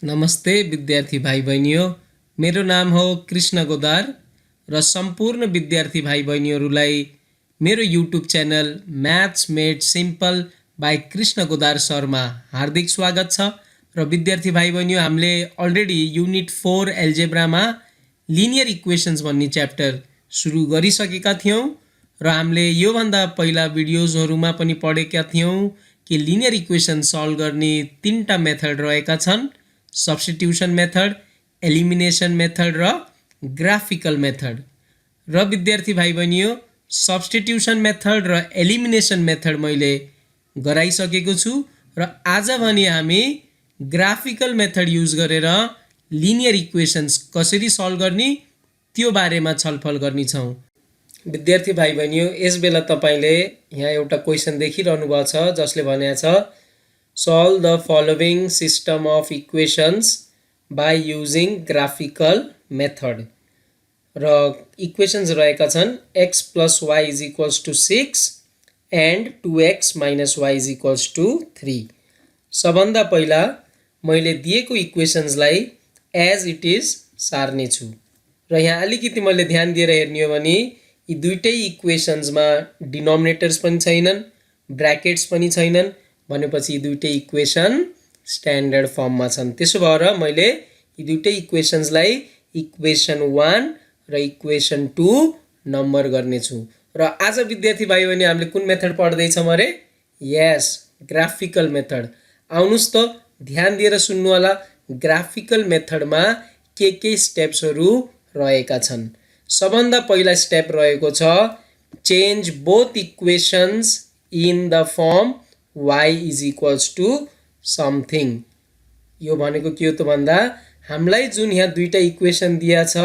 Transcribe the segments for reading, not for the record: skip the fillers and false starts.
नमस्ते विद्यार्थी भाइ बहिनीहरू, मेरो नाम हो कृष्ण गोदार र सम्पूर्ण विद्यार्थी भाइ बहिनीहरूलाई मेरो YouTube channel maths made simple by Krishna Godar Sharma हार्दिक स्वागत छ। र विद्यार्थी भाइ बहिनीहरू, हामीले अलरेडी युनिट 4 एल्जेब्रामा लिनियर इक्वेशन्स भन्ने च्याप्टर सुरु गरिसकेका थियौँ र हामीले योभन्दा पहिला भिडियोजहरूमा पनि पढेका थियौँ कि लिनियर इक्वेसन सल्भ गर्ने तीनटा मेथड रहेका छन्: सब्स्टिट्युसन मेथड, एलिमिनेसन मेथड र ग्राफिकल मेथड। र विद्यार्थी भाइ बहिनीहरू, सब्स्टिट्युसन मेथड र एलिमिनेसन मेथड मैले गराइसकेको छु र आज भने हामी ग्राफिकल मेथड युज गरेर लिनियर इक्वेशन्स कसरी सल्भ गर्ने त्यो बारेमा छलफल गर्नेछौँ। विद्यार्थी भाइ बहिनीहरू, यस बेला तपाईले यहाँ एउटा क्वेसन देखिरहनु भएको छ जसले भनेको छ solve the following system of equations by using graphical method। र इक्वेशन्स रहेका छन् x plus y is equals to 6 and 2x minus y is equals to 3। सबभन्दा पहिला मैले दिएको इक्वेशन्सलाई एज इट इज सार्ने छु र यहाँ अलिकति मैले ध्यान दिएर हेर्ने हो भने यी दुईटै इक्वेशन्समा डिनोमिनेटर्स पनि छैनन्, ब्र्याकेट्स पनि छैनन्, भनेपछि दुईटै इक्वेसन स्ट्यान्डर्ड फर्ममा छन्। त्यसो भएर मैले यी दुईटै इक्वेशन्सलाई इक्वेसन 1 र इक्वेसन 2 नम्बर गर्नेछु। र आज विद्यार्थी भाइ बहिनी हामीले कुन मेथड पढ्दैछौँ अरे? यस, ग्राफिकल मेथड। आउनुहोस् त ध्यान दिएर सुन्नु होला, ग्राफिकल मेथडमा के स्टेप्सहरू रहेका छन्। सबभन्दा पहिला स्टेप रहेको छ change both equations in the form y is equals to something। यो भनेको के हो त भन्दा हामीलाई जुन यहाँ दुईटा इक्वेसन दिया छ,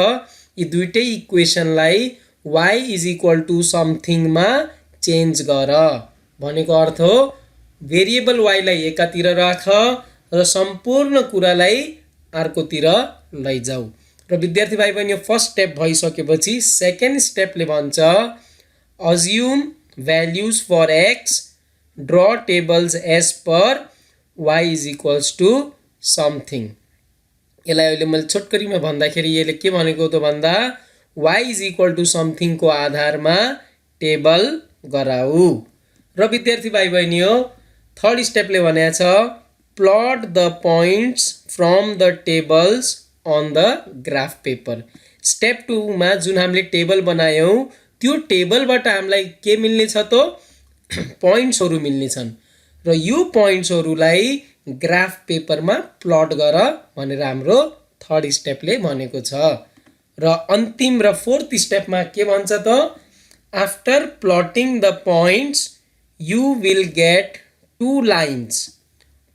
यी दुईटै इक्वेसनलाई y is equal to something मा चेन्ज गर भनेको अर्थ हो भेरिएबल y लाई एकातिर राख र सम्पूर्ण कुरालाई अर्कोतिर लैजाऊ। र विद्यार्थी भाइ बहिनी, फर्स्ट स्टेप भइसकेपछि सेकेन्ड स्टेपले भन्छ assume values for x, draw tables as per y is equals to something। यसलाई अहिले मैले छोटकरीमा भन्दाखेरि यसले के भनेको त भन्दा y is equal to something को आधारमा टेबल गराऊ। र विद्यार्थी भाइ बहिनीहरू, थर्ड स्टेपले भनेको छ plot the points from the tables on the graph paper. Step 2 मा जुन हामीले टेबल बनायौँ त्यो टेबलबाट हामीलाई के मिल्ने छ त पोइन्ट्सहरू मिल्ने छन् र यो पोइन्ट्सहरूलाई ग्राफ पेपरमा प्लट गर भनेर हाम्रो थर्ड स्टेपले भनेको छ। र अन्तिम र फोर्थ स्टेपमा के भन्छ त after plotting the points you will get 2 lines,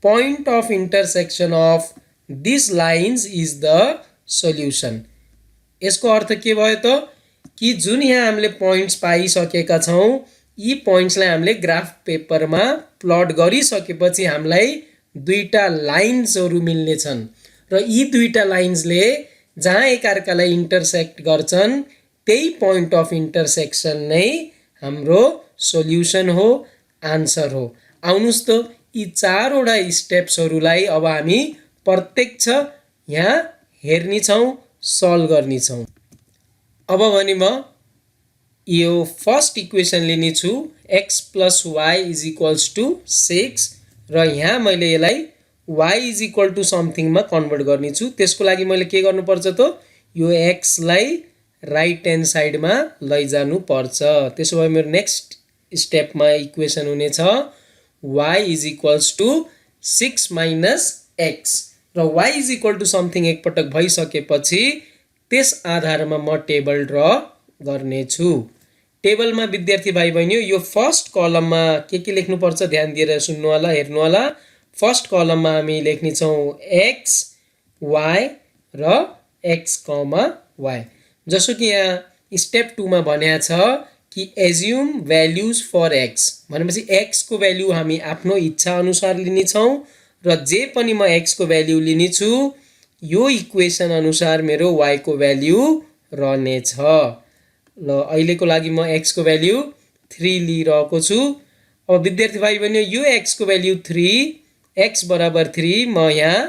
point of intersection of this lines is the solution. यसको अर्थ के भयो त कि जुन यहाँ हामीले पोइन्ट्स पाइसकेका छौँ, यी पोइन्ट्सलाई हामीले ग्राफ पेपरमा प्लट गरिसकेपछि हामीलाई दुईटा लाइन्सहरू मिल्ने छन् र यी दुईटा लाइन्सले जहाँ एकअर्कालाई इन्टरसेक्ट गर्छन् त्यही पोइन्ट अफ इन्टरसेक्सन नै हाम्रो सोल्युसन हो, आन्सर हो। आउनुहोस् त यी चारवटा स्टेप्सहरूलाई अब हामी प्रत्यक्ष यहाँ हेर्नेछौँ, सल्भ गर्नेछौँ। अब भने म यो फर्स्ट इक्वेसन लिनेछु x plus y is equals to 6 र यहाँ मैले यसलाई y is equal to something मा कन्भर्ट गर्नेछु। त्यसको लागि मैले के गर्नुपर्छ त यो x लाई राइट ह्यान्ड साइडमा लैजानु पर्छ। त्यसो भए मेरो नेक्स्ट स्टेपमा इक्वेसन हुनेछ y is equals to 6 minus x र y is equal to something एकपटक भइसकेपछि त्यस आधारमा म टेबल ड्र गर्नेछु। टेबलमा विद्यार्थी भाइ बहिनी, यो फर्स्ट कलममा के लेख्नुपर्छ ध्यान दिएर सुन्नु होला, हेर्नु होला। फर्स्ट कलममा हामी लेख्नेछौँ x, y र x, y। जसो कि यहाँ स्टेप 2 मा भनेको छ कि एज्युम भ्याल्युज फर x भनेपछि x को भ्याल्यु हामी आफ्नो इच्छा अनुसार लिनेछौँ र जे पनि म x को भ्याल्यु लिनेछु यो इक्वेसन अनुसार मेरो y को भ्याल्यु रहनेछ। ल अहिलेको लागि म x को भ्याल्यु 3 लिइरहेको छु। अब विद्यार्थी भाइ बहिनी, यो x को भ्याल्यु 3, x बराबर 3 म यहाँ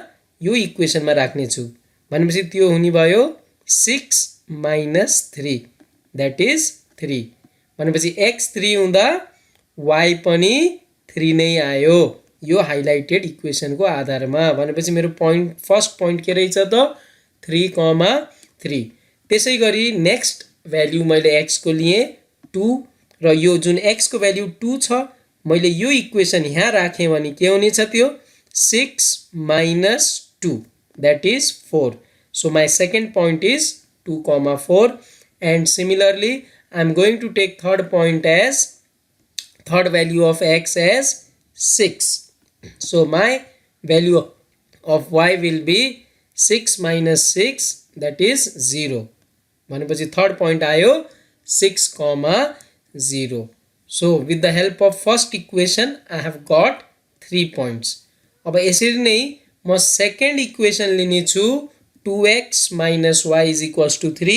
यो इक्वेसनमा राख्नेछु भनेपछि त्यो हुने भयो 6 minus 3 that is 3 भनेपछि x 3 हुँदा y पनि 3 नै आयो यो हाइलाइटेड इक्वेसनको आधारमा भनेपछि मेरो फर्स्ट पोइन्ट के रहेछ त 3,3 त्यसैगरी नेक्स्ट भ्यालु मैले x को लिए 2 र यो जुन x को भ्यालु 2 छ मैले यो इक्वेसन यहाँ राखेँ भने के हुनेछ त्यो 6 minus 2 that is 4 so my second point is 2,4 and similarly I am going to take third point as third value of x as 6 so my value of y will be 6 minus 6 that is 0 भनेपछि third point आयो 6,0 so with the help of first equation I have got 3 points अब यसरी नै म second equation लिने छु 2x minus y is equals to 3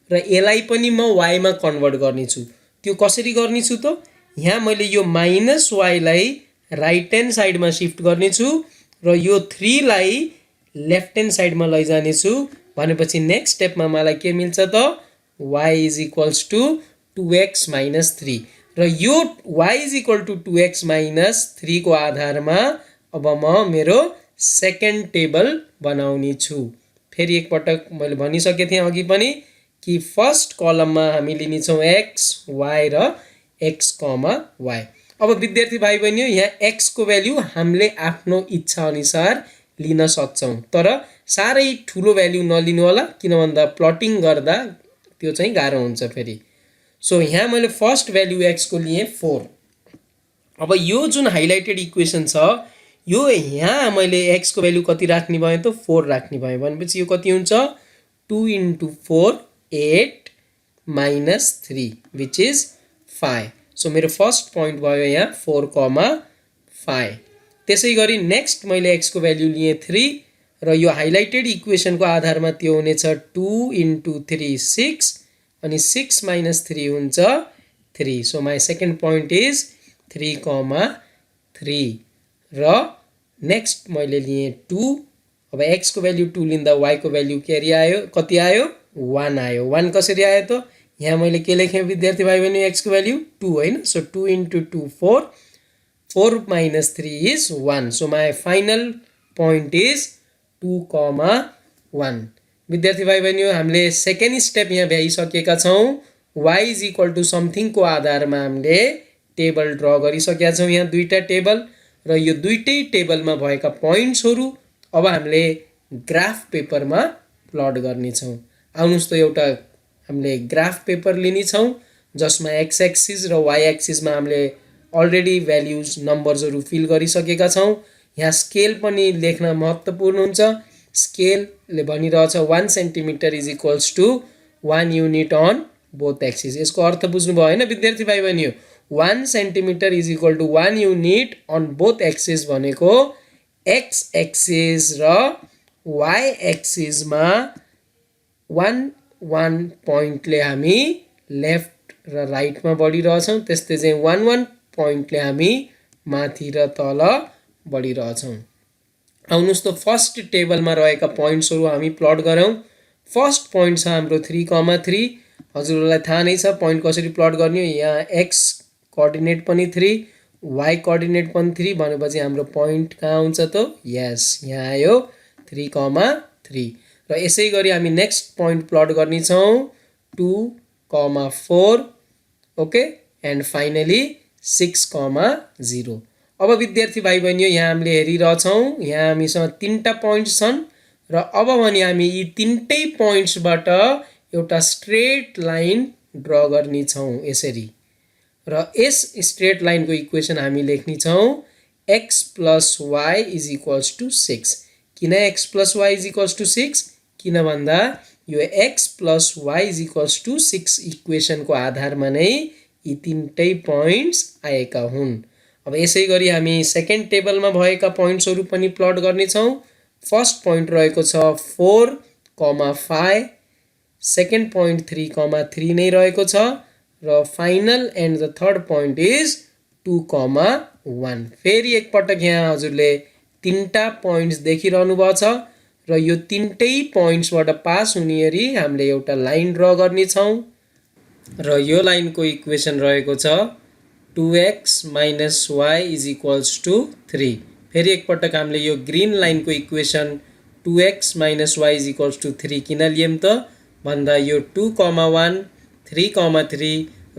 र यसलाई पनि म y मा कन्भर्ट गर्ने छु त्यो कसरी गर्ने छु त यहाँ मैले यो माइनस y लाई राइट ह्यान्ड साइडमा शिफ्ट गर्ने छु र यो 3 लाई लेफ्ट ह्यान्ड साइडमा लैजाने छु भनेपछि नेक्स्ट स्टेपमा मलाई के मिल्छ त y is equals to 2x minus 3 र यो y is equal to 2x minus 3 को आधारमा अब म मेरो सेकेन्ड टेबल बनाउने छु फेरि एक पटक मैले भनिसके थिएँ अघि पनि कि फर्स्ट कलममा हामी लिने छौं x y र x, y अब विद्यार्थी भाइ बहिनी यहाँ x को भ्यालु हामीले आफ्नो इच्छा अनुसार लिन सक्छौं तर सारै ठूलो भ्यालु नलिनु होला किन भन्दा प्लटिङ गर्दा त्यो चाहिँ गाह्रो हुन्छ फेरि सो यहाँ मैले फर्स्ट भ्यालु x को लिए 4 अब यो जुन हाइलाइटेड इक्वेसन छ यो यहाँ मैले x को भ्यालु कति राख्ने भयो त 4 राख्ने भयो भनेपछि यो कति हुन्छ 2 into 4 8 minus 3 which is 5 so मेरो फर्स्ट पोइन्ट भयो यहाँ 4,5 त्यसैगरी नेक्स्ट मैले x को भ्यालु लिए 3 र यो हाइलाइटेड इक्वेसनको आधारमा त्यो हुनेछ 2 into 3 6 अनि 6 minus 3 हुन्छ 3 so my second point is 3,3 र नेक्स्ट मैले लिए 2 अब x को भ्यालु 2 लिँदा y को भ्यालु कति आयो 1 आयो 1 कसरी आयो त यहाँ मैले के लेखेँ विद्यार्थी भाइ बहिनी x को भ्यालु 2 हैन so 2 into 2 4 4 minus 3 is 1 so my final point is 2,1 विद्यार्थी भाइ बहिनी हामीले सेकेन्ड स्टेप यहाँ भ्याइसकेका छौं y is equal to something को आधारमा हामीले टेबल ड्रा गरिसकेका छौं यहाँ दुईटा टेबल र यो दुईटै टेबलमा भएका पोइन्ट्सहरु अब हामीले ग्राफ पेपरमा प्लट गर्ने छौं आउनुस् त एउटा हामीले ग्राफ पेपर लिने छौं जसमा x एक्सिस र y एक्सिस मा हामीले अलरेडी भ्यालुज नम्बर्सहरु फिल गरिसकेका छौं यहाँ स्केल पनि लेख्न महत्त्वपूर्ण हुन्छ स्केल ले भनिरहेछ 1 centimetre is equals to 1 unit on both axis यसको अर्थ बुझ्नु भयो हैन विद्यार्थी भाइ बहिनी 1 centimetre is equal to 1 unit on both axis भनेको x एक्सिस र y एक्सिस मा 1 पोइन्टले हामी लेफ्ट र राइट मा बढिरहेछौं त्यस्तै चाहिँ 1 पोइन्टले हामी माथि र तल बढिरहेछौं आउनुस् त फर्स्ट टेबलमा रहेका पोइन्ट्सहरु हामी प्लट गरौं फर्स्ट पोइन्ट छ हाम्रो 3,3 हजुरहरुलाई थाहा नै छ पोइन्ट कसरी प्लट गर्ने हो यहाँ x कोअर्डिनेट पनि 3 y कोअर्डिनेट पनि 3 भनेपछि हाम्रो पोइन्ट कहाँ हुन्छ त यस यहाँ आयो 3,3 र यसैगरी हामी नेक्स्ट पोइन्ट प्लट गर्ने छौं 2,4 ओके एन्ड फाइनली 6,0 अब विद्यार्थी भाइ बहिनी यहाँ हामीले हेरिरहेछौं यहाँ हामीसँग तीनटा पोइन्ट्स छन् र अब भने हामी यी तीनटै पोइन्ट्सबाट एउटा स्ट्रेट लाइन ड्रा गर्ने छौं यसरी र यस स्ट्रेट लाइनको इक्वेसन हामी लेख्ने छौं x plus y is equals to 6 किन x plus y is equals to 6 किन भन्दा यो x plus y is equals to 6 इक्वेसनको आधारमा नै यी तीनटै पोइन्ट्स आएका हुन् अब यसैगरी हामी सेकेन्ड टेबलमा भएका पोइन्ट्सहरु पनि प्लट गर्ने छौं फर्स्ट पोइन्ट रहेको छ 4,5 सेकेन्ड पोइन्ट 3,3 नै रहेको छ र final and the third point is 2,1 फेरि एक पटक यहाँ हजुरले तीनटा पोइन्ट्स देखिरहनु भएको छ र यो तीनटै पोइन्ट्सबाट पास हुने गरी हामीले एउटा लाइन ड्र गर्ने छौं र यो लाइनको इक्वेसन रहेको छ 2x minus y is equals to 3. फेरि एकपटक हामीले यो ग्रीन लाइनको equation 2x minus y is equals to 3 किन लियौं त भन्दा यो 2, 1, 3, 3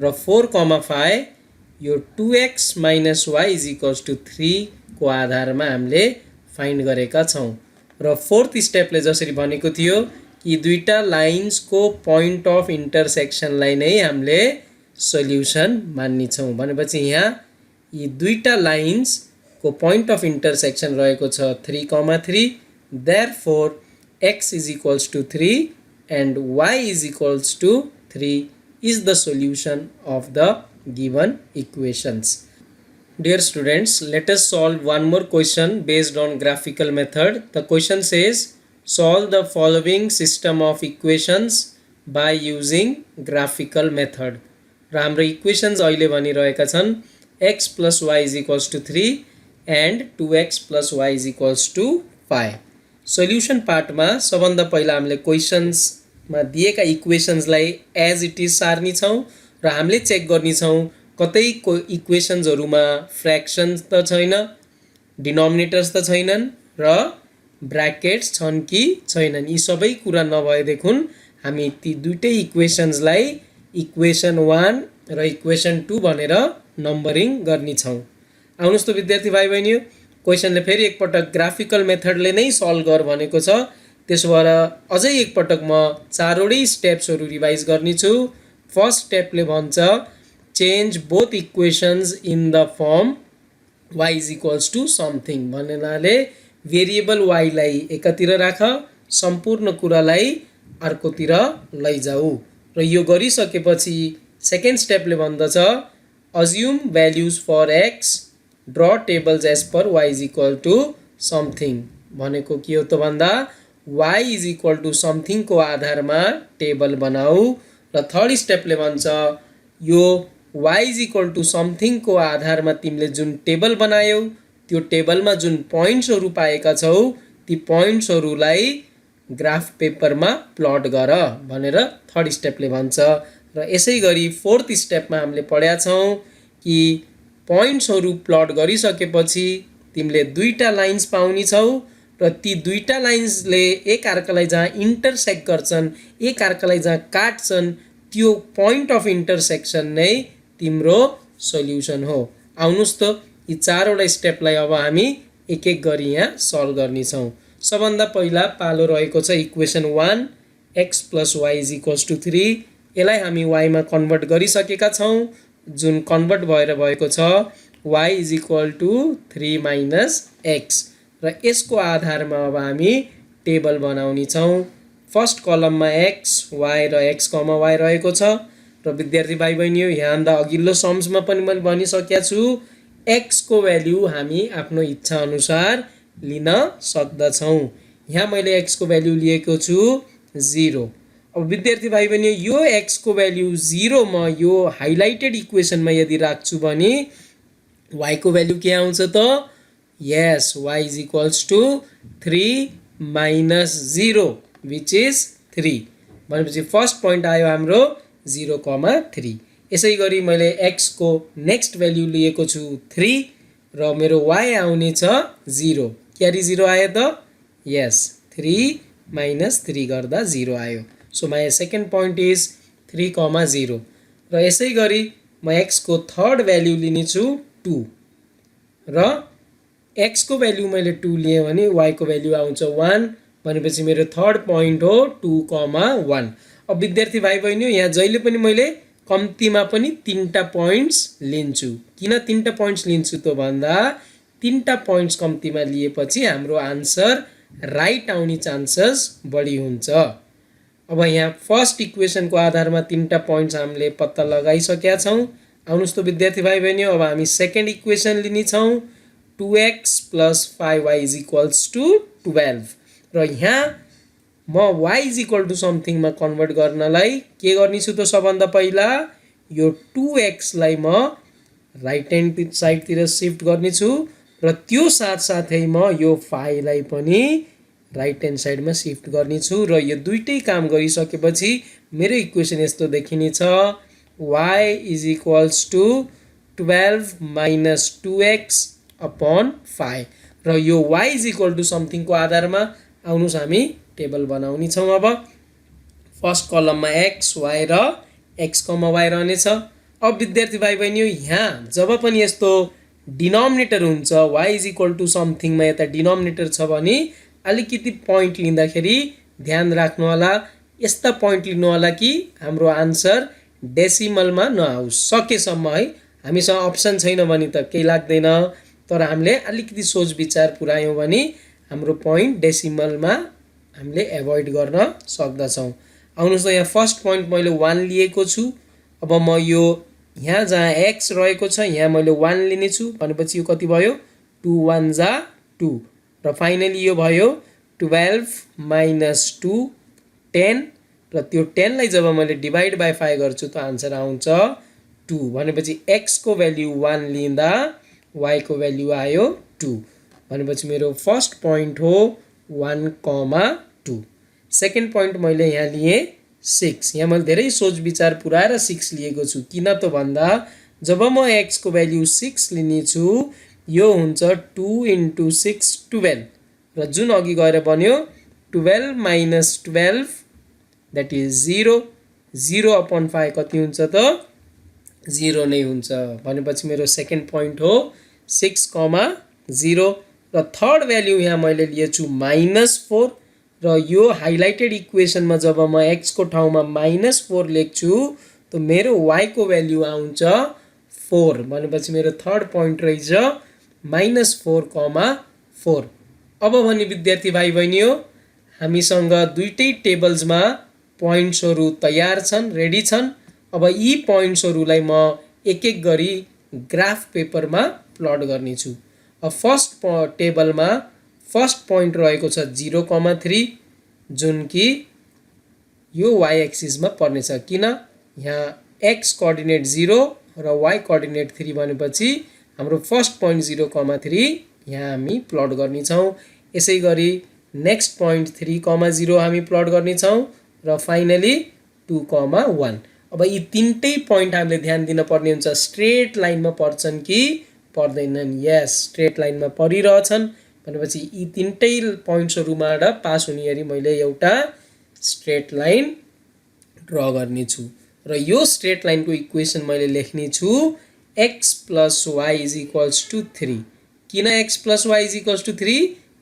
र 4, 5 यो 2x minus y is equals to 3 को आधारमा हामीले फाइन्ड गरेका छौं र फोर्थ स्टेपले जसरी भनेको थियो कि दुईटा लाइन्सको पोइन्ट अफ इन्टरसेक्सनलाई नै हामीले सोल्युसन मान्ने छौं भनेपछि यहाँ यी दुईटा लाइन्सको पोइन्ट अफ इन्टरसेक्सन रहेको छ 3, 3 therefore x is equals to 3 and y is equals to 3 is the solution of the given equations. Dear students, let us solve one more question based on graphical method. The question says solve the following system of equations by using graphical method. र हाम्रो equations अहिले भनिरहेका छन् x plus y is equals to 3 and 2x plus y is equals to 5. Solution पार्टमा सबभन्दा पहिला हामीले क्वेशन्समा दिएका इक्वेशन्सलाई as it is सार्ने छौं र हामीले चेक गर्ने छौं कतै इक्वेशन्सहरुमा फ्र्याक्सन्स त छैन, डिनोमिनेटर्स त छैनन् र ब्र्याकेट्स छन् कि छैनन्। यी सबै कुरा नभएदेखुन हामी ती दुईटै इक्वेशन्सलाई इक्वेसन 1 र इक्वेसन 2 भनेर नम्बरिङ गर्ने छौं। आउनुस् त विद्यार्थी भाइ बहिनीहरु, क्वेशनले फेरि एकपटक ग्राफिकल मेथडले नै सल्भ गर भनेको छ। त्यसो भएर अझै एकपटक म चारवटै स्टेप्सहरु रिभाइज गर्ने छु। फर्स्ट स्टेपले भन्छ change both equations in the form y is equals to something भन्नाले भेरिएबल y लाई एकातिर राख, सम्पूर्ण कुरालाई अर्कोतिर लैजाऊ र यो गरिसकेपछि सेकेन्ड स्टेपले भन्दछ assume values for x, draw tables as per y is equal to something भनेको के हो त भन्दा y is equal to something को आधारमा टेबल बनाऊ र थर्ड स्टेपले भन्छ यो y is equal to something को आधारमा तिमीले जुन टेबल बनायौ त्यो टेबलमा जुन पोइन्ट्सहरु पाएका छौ ती पोइन्ट्सहरुलाई ग्राफ पेपरमा प्लट गर भनेर थर्ड स्टेपले भन्छ र यसैगरी फोर्थ स्टेपमा हामीले पढ्या छौं कि पोइन्ट्सहरु प्लट गरिसकेपछि तिमीले दुईटा लाइन्स पाउने छौ र ती दुईटा लाइन्सले एक अर्कालाई जहाँ इन्टरसेक्ट गर्छन्, एक अर्कालाई जहाँ काट्छन् त्यो पोइन्ट अफ इन्टरसेक्सन नै तिम्रो सोल्युसन हो। आउनुस् त यी चारवटा स्टेपलाई अब हामी एक एक गरी यहाँ सल्भ गर्ने छौं। सबभन्दा पहिला पालो रहेको छ इक्वेसन 1 x + y = 3। यसलाई हामी y मा कन्भर्ट गरिसकेका छौं जुन कन्भर्ट भएर भएको छ y = 3 - x र यसको आधारमा अब हामी टेबल बनाउने छौं। फर्स्ट कलममा x, y र x, y रहेको छ र विद्यार्थी भाइ बहिनीहरु यहाँ भन्दा अघिल्लो सम्समा पनि मैले भनिसकेको छु x को भ्यालु हामी आफ्नो इच्छा अनुसार लिन सक्दछौं। यहाँ मैले x को भ्यालु लिएको छु 0। अब विद्यार्थी भाइ बहिनी यो x को भ्यालु 0 म यो हाइलाइटेड इक्वेसनमा यदि राख्छु भने y को भ्यालु के आउँछ त यस y = 3 - 0 which is 3 भनेपछि फर्स्ट पोइन्ट आयो हाम्रो 0,3। यसैगरी मैले x को नेक्स्ट भ्यालु लिएको छु 3 र मेरो y आउने छ 0। क्यारी 0 आयो त यस 3 - 3 गर्दा 0 आयो। So my second point is 3,0 र यसैगरी म x को थर्ड भ्यालु लिने छु 2 र x को भ्यालु मैले 2 लिए भने y को भ्यालु आउँछ 1 भनेपछि मेरो थर्ड पोइन्ट हो 2,1। अब विद्यार्थी भाइ बहिनी यहाँ जहिले पनि मैले कम्तीमा पनि 3टा पोइन्ट्स लिन्छु। किन 3टा पोइन्ट्स लिन्छु त भन्दा 3टा पोइन्ट्स कम्तीमा लिएपछि हाम्रो आन्सर राइट आउने चान्सेस बढी हुन्छ। अब यहाँ फर्स्ट इक्वेसनको आधारमा 3टा पोइन्ट्स हामीले पत्ता लगाइसकेका छौं। आउनुस् त विद्यार्थी भाइ बहिनी अब हामी सेकेन्ड इक्वेसन लिने छौं 2x + 5y = 12 र यहाँ म y = समथिङ मा कन्भर्ट गर्नलाई के गर्ने छु त सबभन्दा पहिला यो 2x लाई म राइट ह्यान्ड साइड तिर शिफ्ट गर्ने छु र त्यो साथसाथै म यो 5 लाई पनि राइट ह्यान्ड साइडमा सिफ्ट गर्नेछु र यो दुईटै काम गरिसकेपछि मेरो इक्वेसन यस्तो देखिनेछ y is equals to 12 minus 2x upon 5 र यो y इज इक्वल टु समथिङको आधारमा आउनुहोस् हामी टेबल बनाउने छौँ। अब फर्स्ट कलममा x y र x, y रहनेछ। अब विद्यार्थी भाइ बहिनी यहाँ जब पनि यस्तो डिनोमिनेटर हुन्छ y इज इक्वल टु समथिङमा यता डिनोमिनेटर छ भने अलिकति पोइन्ट लिँदाखेरि ध्यान राख्नु होला, यस्ता पोइन्ट लिनु होला कि हाम्रो आन्सर डेसिमलमा नआओस् सकेसम्म है। हामीसँग अप्सन छैन भने त केही लाग्दैन, तर हामीले अलिकति सोच विचार पुर्यायौँ भने हाम्रो पोइन्ट डेसिमलमा हामीले एभोइड गर्न सक्दछौँ। आउनुहोस् त यहाँ फर्स्ट पोइन्ट मैले 1 लिएको छु। अब म यो यहाँ जहाँ x रहेको छ यहाँ मैले 1 लिने छु भनेपछि यो कति भयो 2 1 जा 2 र फाइनली यो भयो 12 माइनस 2 10 र त्यो 10 लाई जब मैले डिभाइड बाइ 5 गर्छु त आन्सर आउँछ 2 भनेपछि x को भ्यालु 1 लिँदा y को भ्यालु आयो 2 भनेपछि मेरो फर्स्ट पोइन्ट हो 1,2। सेकेन्ड पोइन्ट मैले यहाँ लिए 6। यहाँ मैले धेरै सोच विचार पुर्याएर 6 लिएको छु। किन त भन्दा जब म x को भ्यालु 6 लिने छु यो हुन्छ 2 × 6 12 र जुन अघि गएर बन्यो 12 माइनस 12 द्याट इज 0 0 अपन 5 कति हुन्छ त 0 नै हुन्छ भनेपछि मेरो सेकेन्ड पोइन्ट हो 6,0 र थर्ड भ्यालु यहाँ मैले लिएछु -4 र यो हाइलाइटेड इक्वेसनमा जब म x को ठाउँमा -4 लेख्छु त मेरो y को भ्यालु आउँछ 4 भनेपछि मेरो थर्ड पोइन्ट रहेछ -4,4। अब भने विद्यार्थी भाइ बहिनीहरु हामीसँग दुईटै टेबल्समा पोइन्ट्सहरु तयार छन्, रेडी छन्। अब यी पोइन्ट्सहरुलाई म एक एक गरी ग्राफ पेपरमा प्लट गर्ने छु। अब फर्स्ट टेबलमा फर्स्ट पोइन्ट रहेको छ 0,3 जुन कि यो y एक्सिसमा पर्नेछ। किन यहाँ x कोअर्डिनेट 0 र y कोअर्डिनेट 3 भनेपछि हाम्रो फर्स्ट पोइन्ट 0,3 यहाँ हामी प्लट गर्ने छौं। यसैगरी नेक्स्ट पोइन्ट 3,0 हामी प्लट गर्ने छौं र फाइनली 2,1। अब यी तीनटै पोइन्ट हामीले ध्यान दिन पर्ने हुन्छ स्ट्रेट लाइनमा पर्छन् कि पर्दैनन्। यस स्ट्रेट लाइनमा परिरहेछन् भनेपछि यी तीनटै पोइन्ट्सहरुबाट पास हुने गरी मैले एउटा स्ट्रेट लाइन ड्रा गर्ने छु र यो स्ट्रेट लाइनको इक्वेसन मैले लेख्ने छु x + y = 3। किन x + y = 3?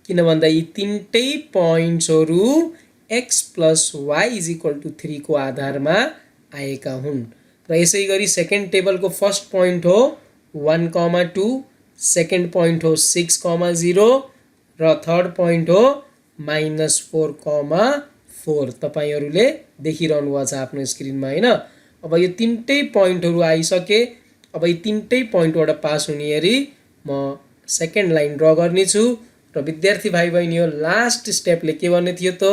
किन भन्दा यी तीनटै पोइन्ट्सहरु x + y = 3 को आधारमा आएका हुन् र यसैगरी सेकेन्ड टेबलको फर्स्ट पोइन्ट हो 1,2, सेकेन्ड पोइन्ट हो 6,0 र थर्ड पोइन्ट हो -4,4 तपाईहरुले देखिरहनु भएको छ आफ्नो स्क्रिनमा हैन। अब यो तीनटै पोइन्टहरु आइसके। अब यी तीनटै पोइन्टबाट पास हुने गरी म सेकेन्ड लाइन ड्रा गर्ने छु र विद्यार्थी भाइ बहिनीहरु लास्ट स्टेपले के भन्ने थियो त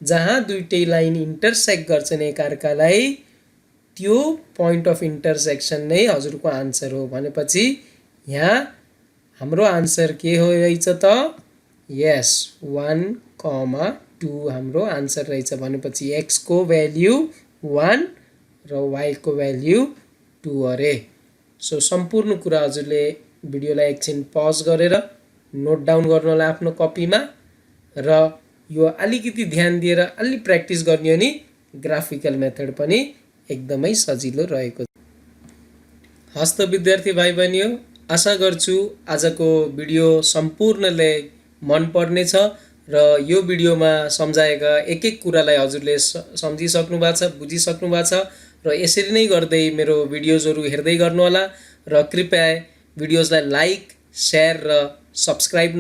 जहाँ दुईटै लाइन इन्टरसेक्ट गर्छन् एकअर्कालाई त्यो पोइन्ट अफ इन्टरसेक्सन नै हजुरको आन्सर हो भनेपछि यहाँ हाम्रो आन्सर के हो रहेछ त यस 1,2 हाम्रो आन्सर रहेछ भनेपछि x को भ्यालु 1 र y को भ्यालु 2 अरे। सो सम्पूर्ण कुरा हजुरले भिडियोलाई एकछिन पज गरेर नोट डाउन गर्नु होला आफ्नो कपीमा र यो अलिकति ध्यान दिएर अलि प्र्याक्टिस गर्ने अनि ग्राफिकल मेथड पनि एकदमै सजिलो रहेको छ। हस्त विद्यार्थी भाइ बहिनीहरु आशा गर्छु आजको भिडियो सम्पूर्णले मन पर्ने छ र यो भिडियोमा सम्झाएका एक एक कुरालाई हजुरले सम्झिसक्नु भएको छ, बुझिसक्नु भएको छ र यसरी नै गर्दै मेरो भिडियोजहरु हेर्दै गर्नु होला र कृपया भिडियोजलाई लाइक, शेयर र सब्स्क्राइब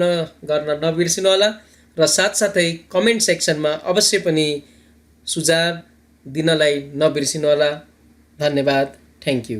गर्न नबिर्सिनु होला र साथसाथै कमेन्ट सेक्सनमा अवश्य पनि सुझाव दिनलाई नबिर्सिनु होला। धन्यवाद। Thank you.